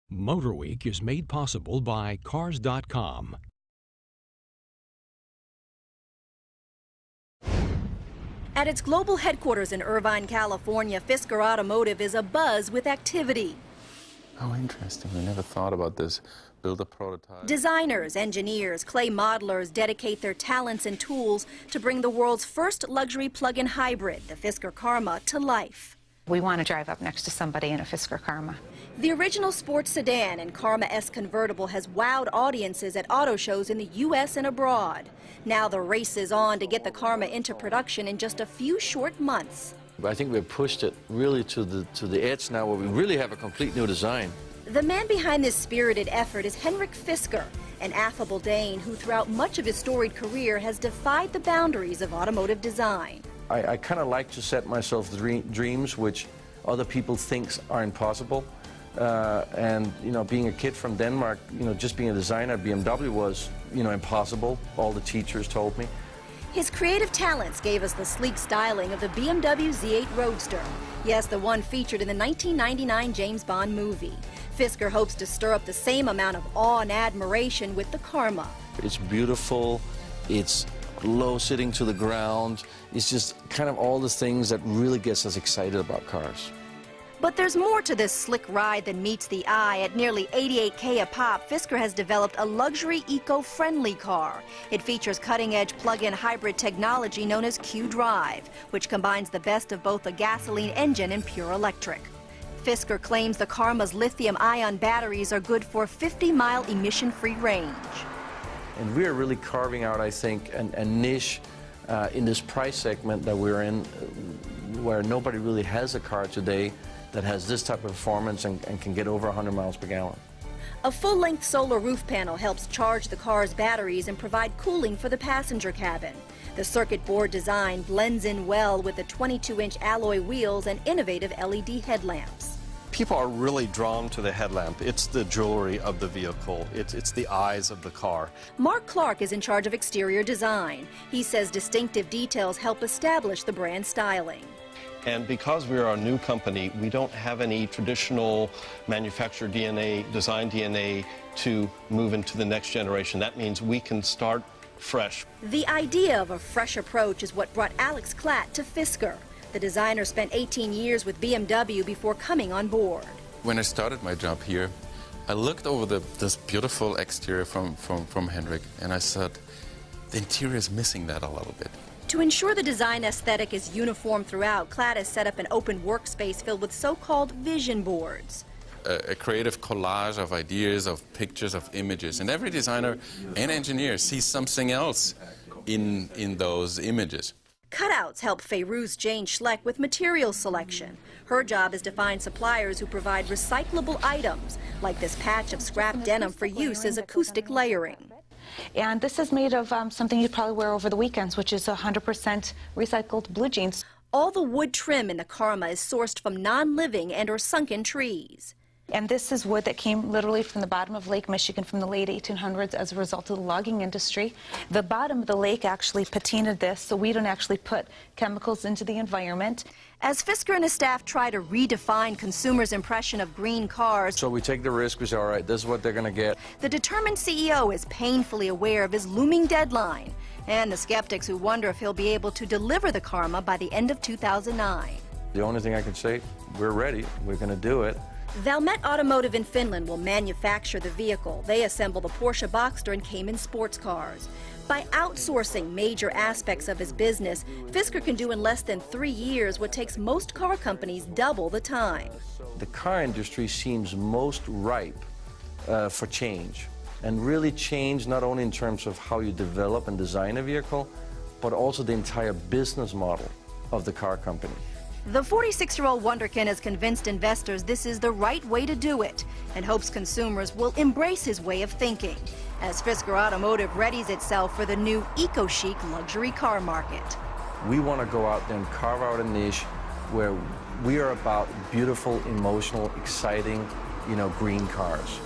Motor Week is made possible by Cars.com. At its global headquarters in Irvine, California, Fisker Automotive is abuzz with activity. Oh, interesting. I never thought about this. Build a prototype. Designers, engineers, clay modelers dedicate their talents and tools to bring the world's first luxury plug-in hybrid, the Fisker Karma, to life. We want to drive up next to somebody in a Fisker Karma. The original sports sedan and Karma-esque convertible has wowed audiences at auto shows in the U.S. and abroad. Now the race is on to get the Karma into production in just a few short months. I think we've pushed it really to the edge now where we really have a complete new design. The man behind this spirited effort is Henrik Fisker, an affable Dane who throughout much of his storied career has defied the boundaries of automotive design. I kind of like to set myself dreams which other people think are impossible. And, you know, being a kid from Denmark, you know, just being a designer at BMW was, you know, impossible. All the teachers told me. His creative talents gave us the sleek styling of the BMW Z8 Roadster. Yes, the one featured in the 1999 James Bond movie. Fisker hopes to stir up the same amount of awe and admiration with the Karma. It's beautiful, it's low sitting to the ground, it's just kind of all the things that really gets us excited about cars. But there's more to this slick ride than meets the eye. At nearly $88K a pop, Fisker has developed a luxury eco-friendly car. It features cutting-edge plug-in hybrid technology known as Q-Drive, which combines the best of both a gasoline engine and pure electric. Fisker claims the Karma's lithium-ion batteries are good for 50-mile emission-free range. And we are really carving out, I think, a niche in this price segment that we're in, where nobody really has a car today that has this type of performance and can get over 100 miles per gallon. A full-length solar roof panel helps charge the car's batteries and provide cooling for the passenger cabin. The circuit board design blends in well with the 22-inch alloy wheels and innovative LED headlamps. People are really drawn to the headlamp. It's the jewelry of the vehicle. It's the eyes of the car. Mark Clark is in charge of exterior design. He says distinctive details help establish the brand styling. And because we are a new company, we don't have any traditional manufacturer DNA, design DNA to move into the next generation. That means we can start fresh. The idea of a fresh approach is what brought Alex Klatt to Fisker. The designer spent 18 years with BMW before coming on board. When I started my job here, I looked over this beautiful exterior from Henrik, and I said, the interior is missing that a little bit. To ensure the design aesthetic is uniform throughout, Klatt has set up an open workspace filled with so-called vision boards. A creative collage of ideas, of pictures, of images. And every designer and engineer sees something else in those images. Cutouts help Fayrouz Jane Schleck with material selection. Her job is to find suppliers who provide recyclable items, like this patch of scrap denim for use as acoustic layering. And this is made of something you'd probably wear over the weekends, which is 100% recycled blue jeans. All the wood trim in the Karma is sourced from non-living and or sunken trees. And this is wood that came literally from the bottom of Lake Michigan from the late 1800s as a result of the logging industry. The bottom of the lake actually patinaed this, so we don't actually put chemicals into the environment. As Fisker and his staff try to redefine consumers' impression of green cars, So we take the risk, we say, all right, this is what they're going to get. the determined CEO is painfully aware of his looming deadline, and the skeptics who wonder if he'll be able to deliver the Karma by the end of 2009. The only thing I can say, we're ready, we're going to do it. Valmet Automotive in Finland will manufacture the vehicle. They assemble the Porsche Boxster and Cayman sports cars. By outsourcing major aspects of his business, Fisker can do in less than 3 years what takes most car companies double the time. The car industry seems most ripe for change, and really change not only in terms of how you develop and design a vehicle, but also the entire business model of the car company. The 46-year-old wonderkin has convinced investors this is the right way to do it and hopes consumers will embrace his way of thinking as Fisker Automotive readies itself for the new eco-chic luxury car market. We want to go out there and carve out a niche where we are about beautiful, emotional, exciting, green cars.